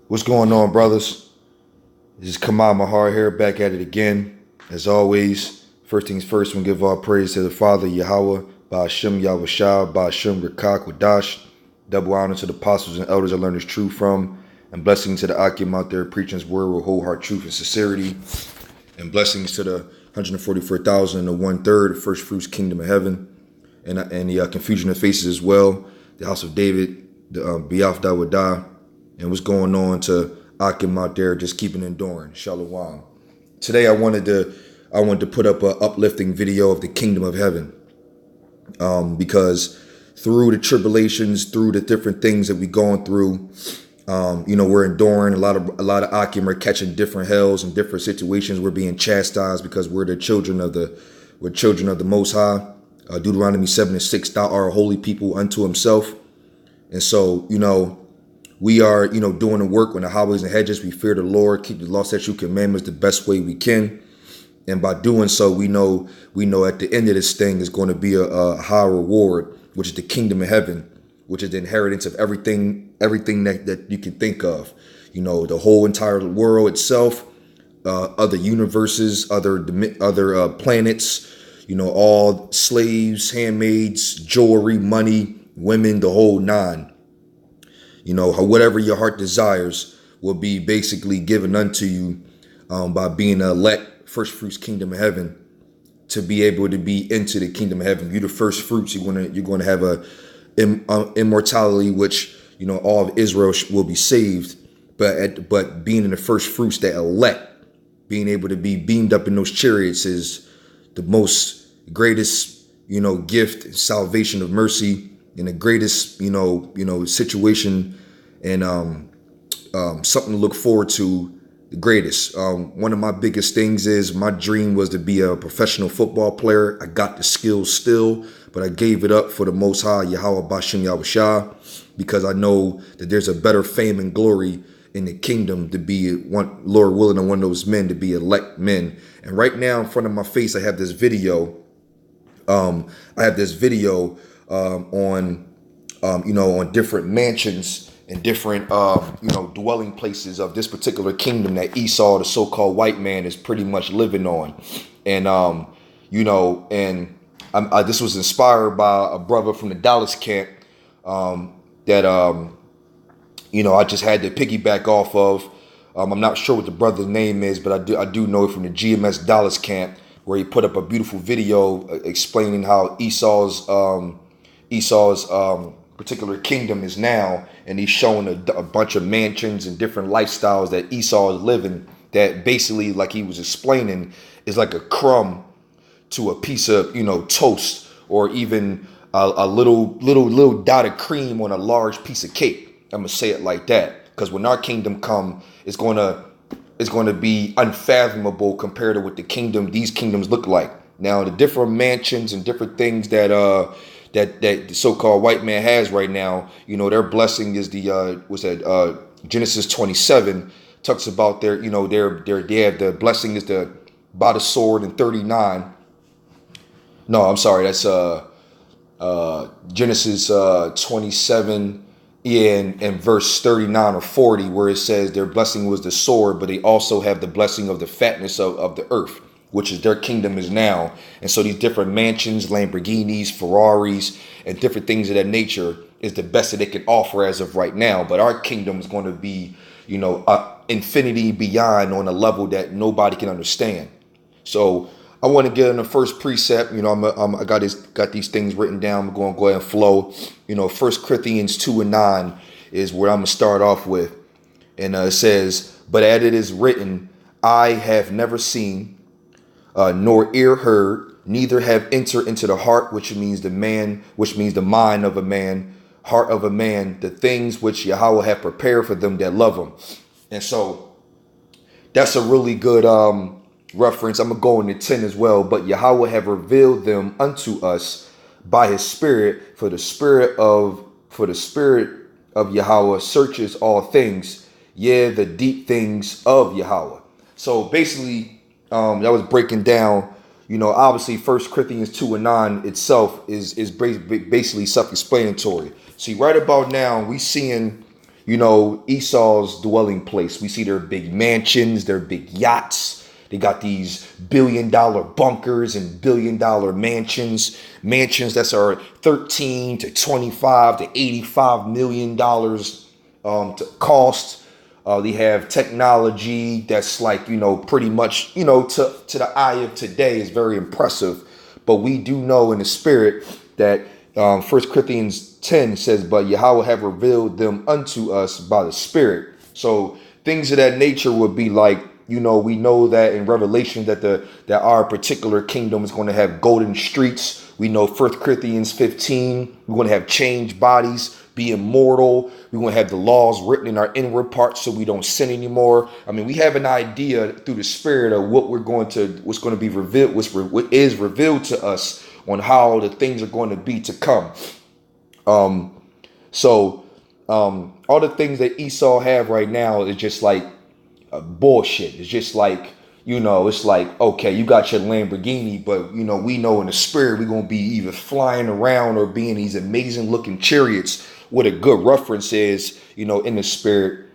What's going on, brothers? This is Kamal Mahar here, back at it again. As always, first things first, we give all praise to the Father, Yahawah, Bahasham, Yahawashi, Bahasham, Rakak, Wadash. Double honor to the apostles and elders I learned this truth from. And blessings to the Akim out there preaching his word with whole heart, truth, and sincerity. And blessings to the 144,000 and the 1/3, the first fruits, Kingdom of Heaven. And the confusion of faces as well. The house of David, the Biaf Dawadah. And what's going on to Akim out there just keeping enduring. Shalom. Today I wanted to put up an uplifting video of the Kingdom of Heaven. Because through the tribulations, through the different things that we're going through, we're enduring. A lot of Akim are catching different hells and different situations. We're being chastised because we're children of the Most High. Deuteronomy 7:6, thou art a holy people unto himself. And so, we are, doing the work on the highways and hedges. We fear the Lord, keep the law, statute, commandments the best way we can. And by doing so, we know at the end of this thing is going to be a high reward, which is the Kingdom of Heaven, which is the inheritance of everything that you can think of. The whole entire world itself, other universes, other planets, all slaves, handmaids, jewelry, money, women, the whole nine. Whatever your heart desires will be basically given unto you by being elect, first fruits, Kingdom of Heaven, to be able to be into the Kingdom of Heaven. You're the first fruits. You're going to have a immortality, which all of Israel will be saved. But being in the first fruits, that elect, being able to be beamed up in those chariots is the most greatest gift, salvation of mercy, and the greatest situation, and something to look forward to. The greatest. One of my biggest things is my dream was to be a professional football player. I got the skills still, but I gave it up for the Most High, Yahawah, Bahasham, Yahawashi, because I know that there's a better fame and glory in the kingdom to be one, Lord willing, and one of those men to be elect men. And right now in front of my face, I have this video. On on different mansions and different dwelling places of this particular kingdom that Esau, the so-called white man, is pretty much living on. And this was inspired by a brother from the Dallas camp that I just had to piggyback off of. I'm not sure what the brother's name is, but I do know it from the GMS Dallas camp, where he put up a beautiful video explaining how Esau's particular kingdom is now, and he's showing a bunch of mansions and different lifestyles that Esau is living, that basically, like he was explaining, is like a crumb to a piece of toast, or even a little dot of cream on a large piece of cake. I'm gonna say it like that, because when our kingdom come, it's going to be unfathomable compared to what these kingdoms look like. Now, the different mansions and different things that the so-called white man has right now, their blessing is Genesis 27 talks about they have the blessing is the by the sword in 39. No, I'm sorry, that's Genesis 27 in verse 39 or 40, where it says their blessing was the sword, but they also have the blessing of the fatness of the earth, which is their kingdom is now. And so these different mansions, Lamborghinis, Ferraris, and different things of that nature is the best that they can offer as of right now. But our kingdom is going to be, infinity beyond, on a level that nobody can understand. So I want to get in the first precept. I got these things written down. I'm going to go ahead and flow. 1 Corinthians 2:9 is where I'm going to start off with. And it says, but as it is written, I have never seen, nor ear heard, neither have entered into the heart, which means the mind of a man, heart of a man, the things which Yahawah have prepared for them that love him. And so that's a really good reference. I'm gonna go into 10 as well. But Yahawah have revealed them unto us by his spirit, for the spirit of Yahawah searches all things, the deep things of Yahawah. So basically, that was breaking down, obviously 1 Corinthians 2:9 itself is basically self-explanatory. See, right about now, we seeing, Esau's dwelling place. We see their big mansions, their big yachts. They got these billion-dollar bunkers and billion-dollar mansions that are 13 to 25 to 85 million dollars to cost. They have technology that's like, pretty much, to the eye of today is very impressive. But we do know in the spirit that 1 Corinthians 10 says, but Yahawah have revealed them unto us by the Spirit. So things of that nature would be like, we know that in Revelation that our particular kingdom is going to have golden streets. We know 1 Corinthians 15, we're going to have changed bodies, be immortal. We're going to have the laws written in our inward parts so we don't sin anymore. I mean, we have an idea through the Spirit of what's going to be revealed, what is revealed to us on how the things are going to be to come. So all the things that Esau have right now is just like bullshit. It's just like, it's like, okay, you got your Lamborghini, but we know in the spirit, we're going to be either flying around or being these amazing looking chariots. What a good reference is, in the spirit,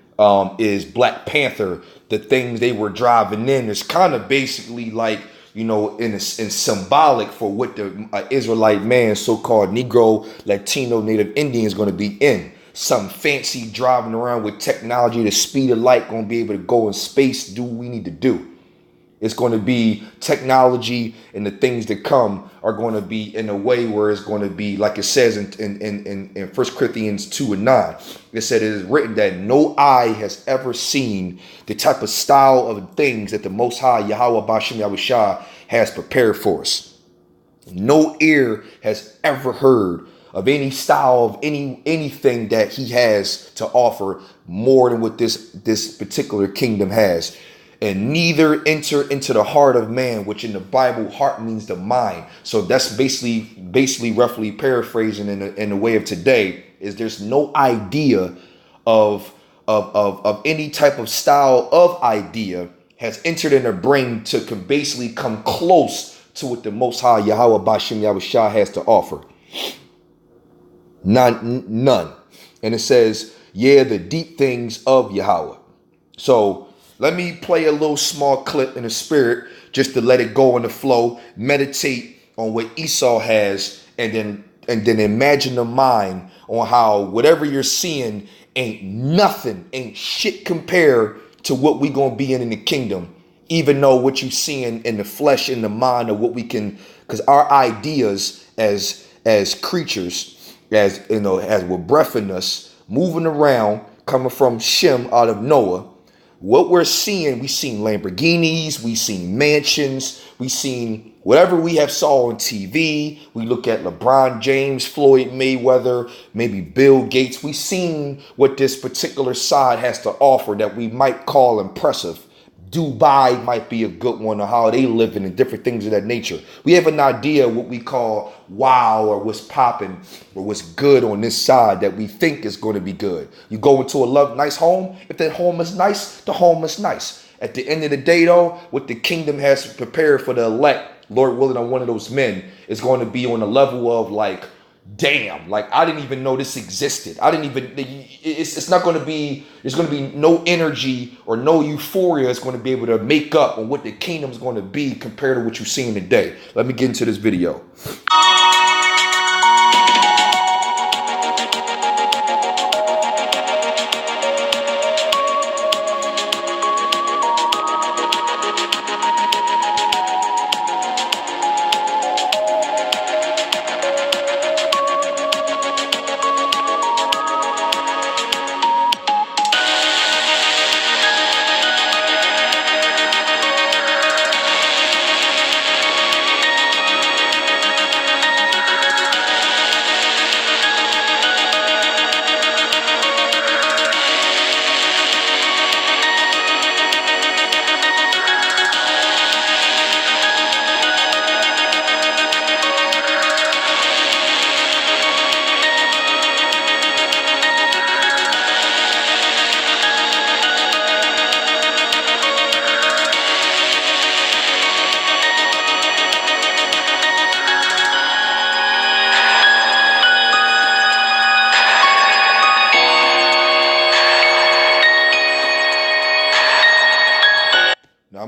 is Black Panther. The things they were driving in is kind of basically like, in symbolic for what the Israelite man, so-called Negro, Latino, Native Indian is going to be in. Some fancy driving around with technology, the speed of light, going to be able to go in space, do what we need to do. It's going to be technology, and the things that come are going to be in a way where it's going to be, like it says in 1 Corinthians 2 and 9. It said it is written that no eye has ever seen the type of style of things that the Most High, Yahawah, Bahasham, Yahawashi has prepared for us. No ear has ever heard of any style of anything that he has to offer more than what this particular kingdom has. And neither enter into the heart of man, which in the Bible, heart means the mind. So that's basically roughly paraphrasing in the way of today, is there's no idea of any type of style of idea has entered in their brain to basically come close to what the Most High, Yahawah, Bahasham, Yahawashi has to offer. None. And it says, yeah, the deep things of Yahawah. So let me play a little small clip in the spirit just to let it go in the flow. Meditate on what Esau has, and then imagine the mind on how whatever you're seeing ain't shit compared to what we gonna be in the kingdom. Even though what you seeing in the flesh, in the mind, of what we can, because our ideas as creatures, as with breath in us, moving around, coming from Shem out of Noah. What we're seeing, we seen Lamborghinis, we seen mansions, we seen whatever we have saw on TV. We look at LeBron James, Floyd Mayweather, maybe Bill Gates. We seen what this particular side has to offer that we might call impressive. Dubai might be a good one, or how they living and different things of that nature. We have an idea what we call wow, or what's popping, or what's good on this side that we think is going to be good. You go into a nice home. If that home is nice, the home is nice. At the end of the day, though, what the kingdom has prepared for the elect, Lord willing, on one of those men, is going to be on a level of like, damn, like I didn't even know this existed. It's not going to be, there's going to be no energy or no euphoria that's going to be able to make up on what the kingdom is going to be compared to what you're seeing today. Let me get into this video.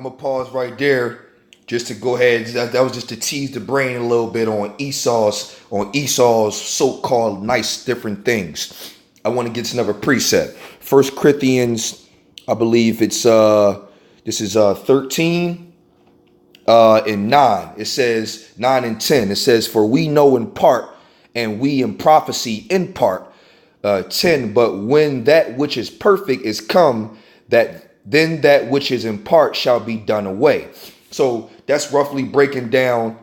gonna pause right there just to go ahead. That was just to tease the brain a little bit on Esau's so-called nice different things. I want to get to another precept. 1 Corinthians, I believe it's this is 13 and 9. It says 9 and 10. It says, for we know in part, and we in prophecy in part. 10, but when that which is perfect is come, then that which is in part shall be done away. So that's roughly breaking down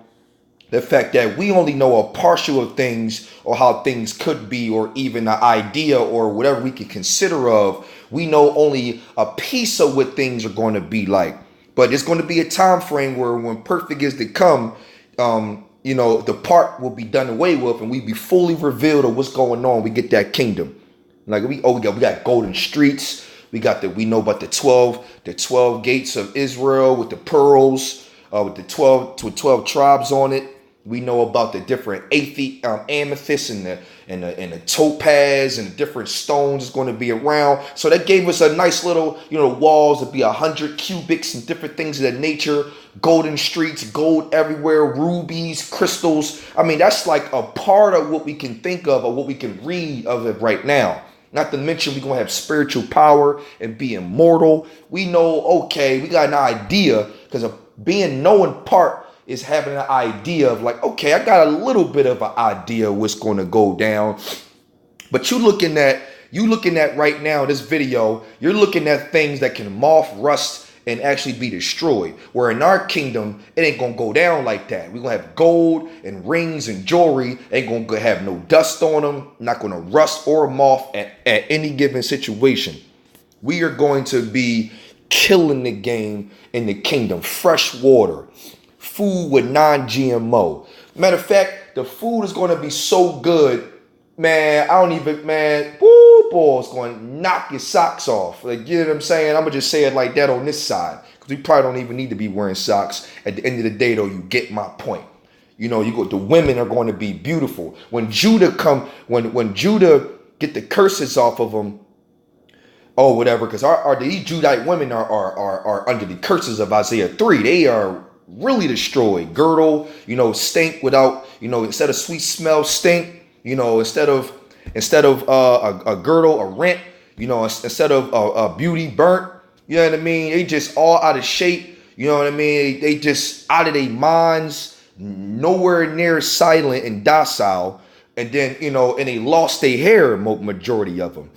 the fact that we only know a partial of things, or how things could be, or even an idea, or whatever we can consider of. We know only a piece of what things are going to be like. But it's going to be a time frame where when perfect is to come, the part will be done away with, and we be fully revealed of what's going on. We get that kingdom. Like we got golden streets. We know about the 12 gates of Israel with the pearls, with the 12 tribes on it. We know about the different amethyst and the topaz and the different stones that's going to be around. So that gave us a nice little, walls to be 100 cubics and different things of that nature. Golden streets, gold everywhere, rubies, crystals. I mean, that's like a part of what we can think of, or what we can read of it right now. Not to mention we're going to have spiritual power and be immortal. We know, okay, we got an idea, because of being knowing part is having an idea of like, okay, I got a little bit of an idea of what's going to go down. But you looking at right now, this video, you're looking at things that can moth, rust, and actually be destroyed. Where in our kingdom, it ain't going to go down like that. We're going to have gold and rings and jewelry. Ain't going to have no dust on them. Not going to rust or moth at any given situation. We are going to be killing the game in the kingdom. Fresh water. Food with non-GMO. Matter of fact, the food is going to be so good, man. Woo, boy, it's going to knock your socks off. Like, you know what I'm saying? I'm going to just say it like that on this side, because we probably don't even need to be wearing socks. At the end of the day, though, you get my point. The women are going to be beautiful. When Judah get the curses off of them, or whatever, because these Judite women are under the curses of Isaiah 3. They are really destroyed. Girdle, stink without, instead of sweet smell, stink, instead of a girdle, a rent, instead of a beauty, burnt, you know what I mean? They just all out of shape, you know what I mean? They just out of their minds, nowhere near silent and docile. And then, and they lost their hair, majority of them.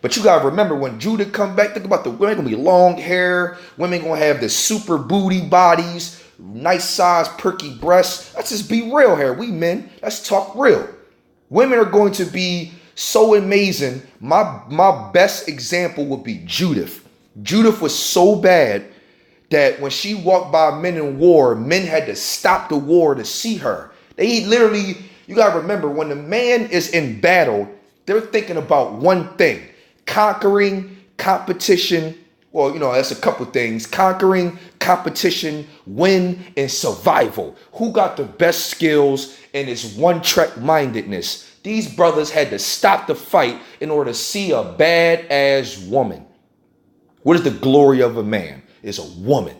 But you gotta remember, when Judah come back, think about the women gonna be long hair, women gonna have the super booty bodies, nice size, perky breasts. Let's just be real here. We men, let's talk real. Women are going to be so amazing. My best example would be Judith. Judith was so bad that when she walked by men in war, men had to stop the war to see her. They literally, you gotta remember, when the man is in battle, they're thinking about one thing: conquering, competition. Well, that's a couple things: conquering, competition, win, and survival. Who got the best skills and is one-track mindedness? These brothers had to stop the fight in order to see a badass woman. What is the glory of a man? Is a woman.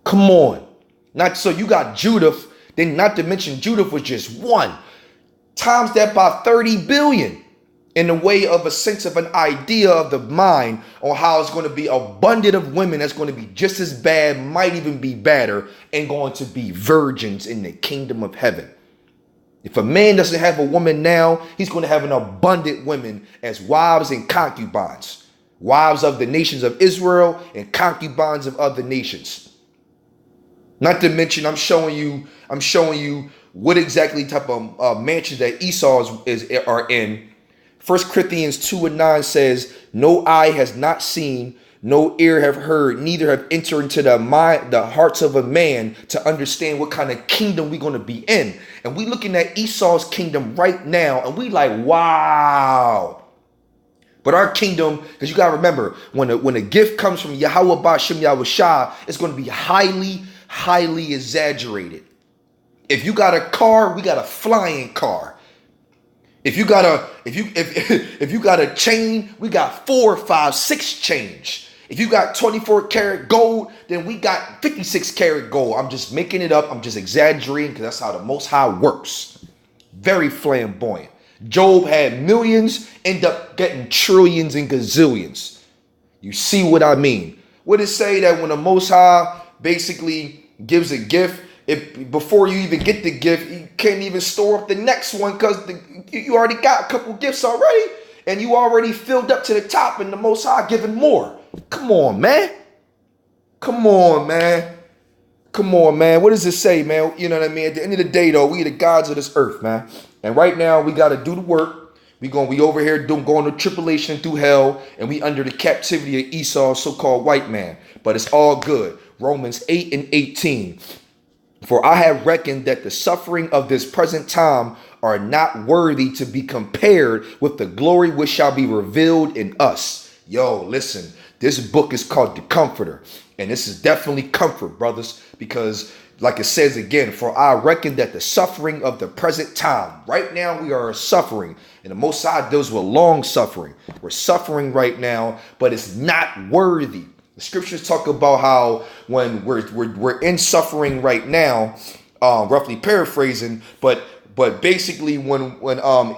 Come on. Not so you got Judith, then not to mention Judith was just one. Times that by 30 billion. In the way of a sense of an idea of the mind on how it's going to be abundant of women that's going to be just as bad, might even be better, and going to be virgins in the kingdom of heaven. If a man doesn't have a woman now, he's going to have an abundant women as wives and concubines. Wives of the nations of Israel and concubines of other nations. Not to mention, I'm showing you what exactly type of mansions that Esau are in. 1 Corinthians 2 and 9 says, no eye has not seen, no ear have heard, neither have entered into the hearts of a man to understand what kind of kingdom we're going to be in. And we looking at Esau's kingdom right now, and we like, wow. But our kingdom, because you got to remember, when a gift comes from Yahawah, Bahasham, Yahawashi, it's going to be highly, highly exaggerated. If you got a car, we got a flying car. If you got a chain, we got 4, 5, 6 change. If you got 24 karat gold, then we got 56 karat gold. I'm just making it up. I'm just exaggerating because that's how the Most High works. Very flamboyant. Job had millions, end up getting trillions and gazillions. You see what I mean? What it say that when the Most High basically gives a gift, before you even get the gift, you can't even store up the next one because you already got a couple gifts already, and you already filled up to the top, and the Most High giving more. Come on, man. Come on, man. Come on, man. What does it say, man? You know what I mean? At the end of the day, though, we the gods of this earth, man. And right now, we got to do the work. We over here going to tribulation through hell, and we under the captivity of Esau, so-called white man. But it's all good. Romans 8:18. For I have reckoned that the suffering of this present time are not worthy to be compared with the glory which shall be revealed in us. Yo, listen, this book is called The Comforter. And this is definitely comfort, brothers, because like it says again, for I reckon that the suffering of the present time, right now we are suffering, and the Most High deals with long suffering. We're suffering right now, but it's not worthy. The scriptures talk about how when we're in suffering right now, roughly paraphrasing, but basically when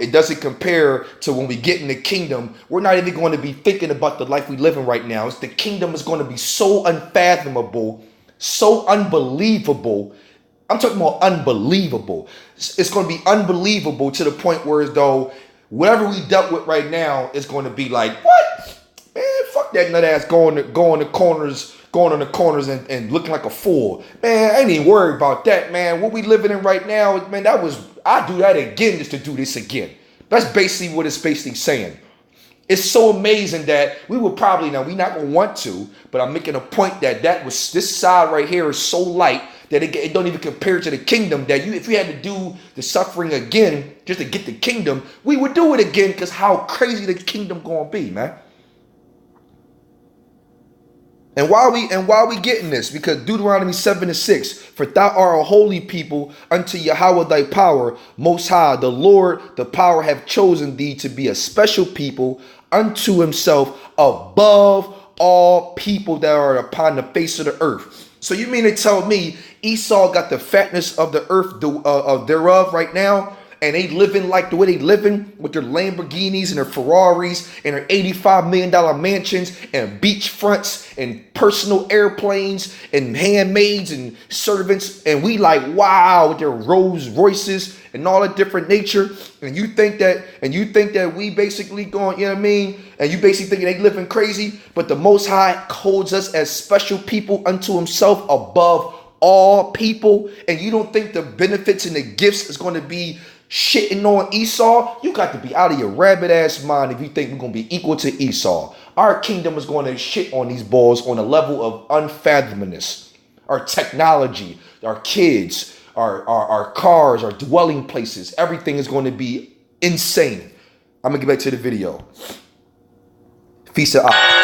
it doesn't compare to when we get in the kingdom, we're not even going to be thinking about the life we live in right now. The kingdom is going to be so unfathomable, so unbelievable. I'm talking about unbelievable. It's going to be unbelievable to the point where as though whatever we dealt with right now is going to be like, what? Man, fuck that nut ass going on the corners and looking like a fool. Man, I ain't even worried about that, man. What we living in right now, man, I do that again just to do this again. That's basically what it's basically saying. It's so amazing that we will probably, now we're not going to want to, but I'm making a point that this side right here is so light that it don't even compare to the kingdom, that if we had to do the suffering again just to get the kingdom, we would do it again, because how crazy the kingdom going to be, man. And why we getting this? Because Deuteronomy 7:6, for thou art a holy people unto Yahawah thy power, most high, the Lord, the power have chosen thee to be a special people unto himself above all people that are upon the face of the earth. So you mean to tell me Esau got the fatness of the earth thereof right now? And they living like the way they living with their Lamborghinis and their Ferraris and their $85 million mansions and beach fronts and personal airplanes and handmaids and servants. And we like, wow, with their Rolls Royces and all that different nature. And you think that we basically going, you know what I mean? And you basically thinking they living crazy, but the Most High holds us as special people unto himself above all people. And you don't think the benefits and the gifts is going to be shitting on Esau? You got to be out of your rabbit ass mind if you think we're going to be equal to Esau. Our kingdom is going to shit on these balls on a level of unfathomableness. Our technology, our kids, our cars, our dwelling places, everything is going to be insane. I'm going to get back to the video. Feast of Eye.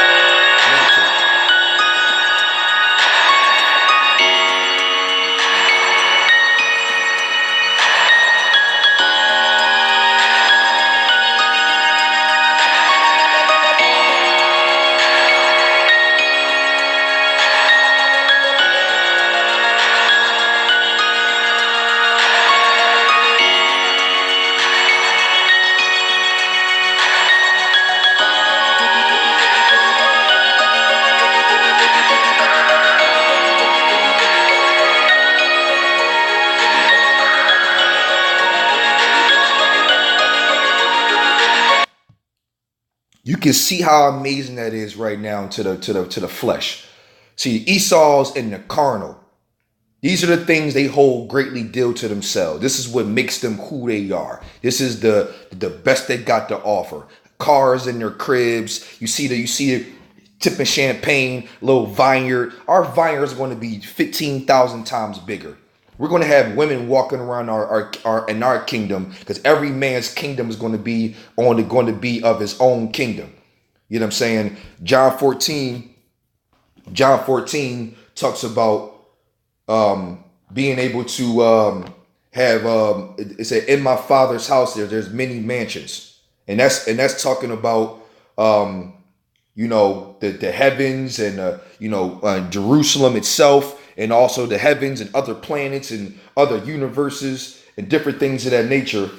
You can see how amazing that is right now to the flesh. See, Esau's in the carnal. These are the things they hold greatly dear to themselves. This is what makes them who they are. This is the best they got to offer. Cars in their cribs. You see the tipping champagne, little vineyard. Our vineyards are going to be 15,000 times bigger. We're going to have women walking around in our kingdom, because every man's kingdom is going to be of his own kingdom. You know what I'm saying? John 14 talks about being able to have it said, in my Father's house there's many mansions, and that's talking about the heavens and Jerusalem itself, and also the heavens and other planets and other universes and different things of that nature,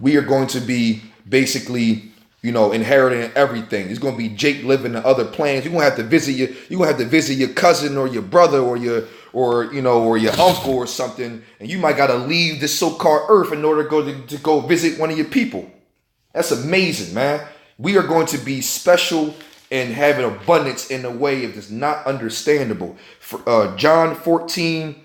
we are going to be basically inheriting everything. It's going to be Jake living in other planets. You're going to have to visit your cousin or your brother or your uncle or something, and you might got to leave this so-called earth in order to go visit one of your people. That's amazing, man. We are going to be special and have an abundance in a way that's not understandable. For John 14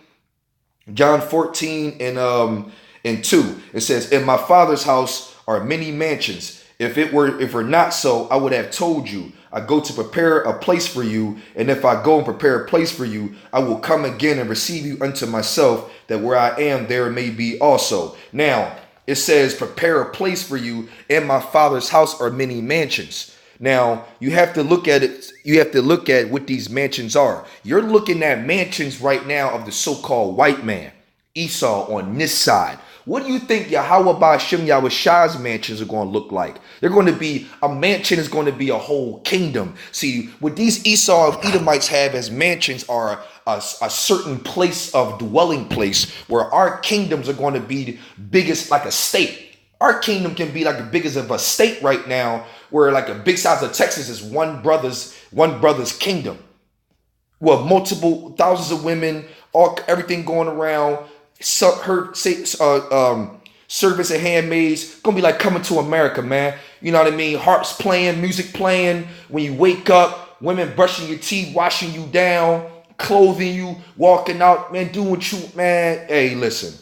and 2, it says, "In my Father's house are many mansions. If it were not so, I would have told you. I go to prepare a place for you, and if I go and prepare a place for you, I will come again and receive you unto myself, that where I am, there may be also." Now, it says, prepare a place for you. In my Father's house are many mansions. Now, you have to look at it. You have to look at what these mansions are. You're looking at mansions right now of the so-called white man, Esau, on this side. What do you think Yahawah Bahasham Yahawashi's mansions are going to look like? They're going to be, a mansion is going to be a whole kingdom. See, what these Esau Edomites have as mansions are a certain place of dwelling place, where our kingdoms are going to be biggest like a state. Our kingdom can be like the biggest of a state right now, where like a big size of Texas is one brother's kingdom. Well, multiple thousands of women, everything going around. Servants and handmaids, gonna be like Coming to America, man. You know what I mean? Harps playing, music playing. When you wake up, women brushing your teeth, washing you down, clothing you, walking out, man, doing what you, man. Hey, listen,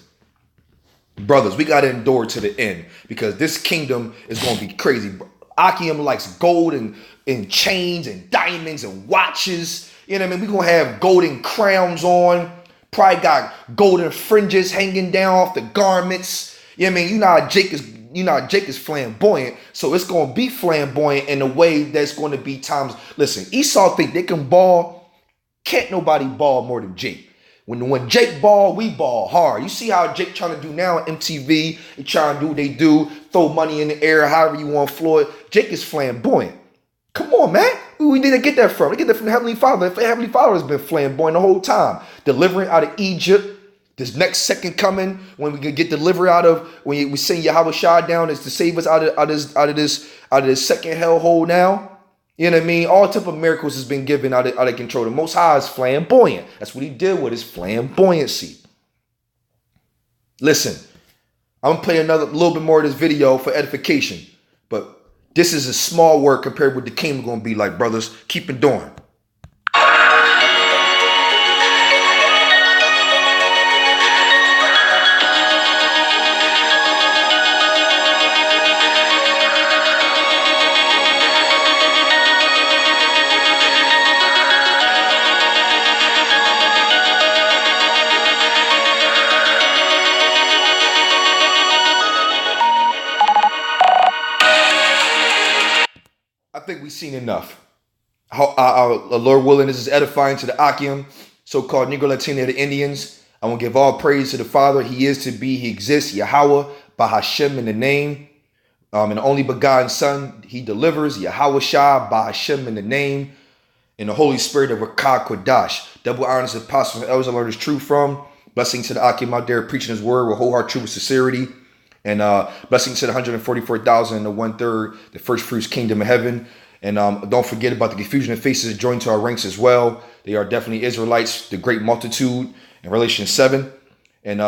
brothers, we gotta endure to the end, because this kingdom is gonna be crazy. Akim likes gold and chains and diamonds and watches. You know what I mean? We're gonna have golden crowns on. Probably got golden fringes hanging down off the garments. You know what I mean? You know how Jake is flamboyant. So it's going to be flamboyant in a way that's going to be times. Listen, Esau think they can ball. Can't nobody ball more than Jake. When Jake ball, we ball hard. You see how Jake trying to do now on MTV. They trying to do what they do. Throw money in the air, however you want to floor it. Jake is flamboyant. Come on, man. Who we need to get that from? We get that from the Heavenly Father. The Heavenly Father has been flamboyant the whole time. Delivering out of Egypt. This next second coming, when we can get delivered out of, when we send Yahawashi down, is to save us out of this second hellhole now. You know what I mean? All type of miracles has been given out of control. The Most High is flamboyant. That's what he did with his flamboyancy. Listen, I'm gonna play a little bit more of this video for edification, but this is a small word compared with the kingdom going to be like, brothers. Keep enduring. I think we've seen enough. Lord willing, this is edifying to the Akim, so-called Negro Latino, the Indians. I want to give all praise to the Father. He is to be, he exists. Yahawah, Bahasham in the name. And the only begotten Son, he delivers. Yahawashi, Bahasham in the name. And the Holy Spirit of Rakah Kodash. Double honors to apostles and elders I learned his truth from. Blessing to the Akim out there preaching his word with wholehearted truth and sincerity. And blessing to the 144,000 and the 1/3, the first fruits kingdom of heaven. And don't forget about the confusion of faces joined to our ranks as well. They are definitely Israelites, the great multitude in Revelation 7. And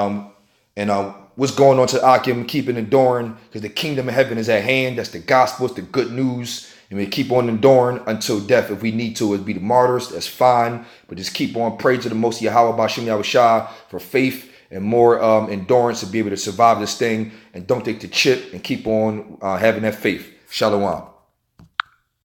what's going on to Akim, keeping enduring, because the kingdom of heaven is at hand. That's the gospel, it's the good news. And we keep on enduring until death. If we need to, it'd be the martyrs, that's fine. But just keep on praying to the most Yahawah Bahasham Yahawashi for faith and more endurance to be able to survive this thing. And don't take the chip and keep on having that faith. Shalom.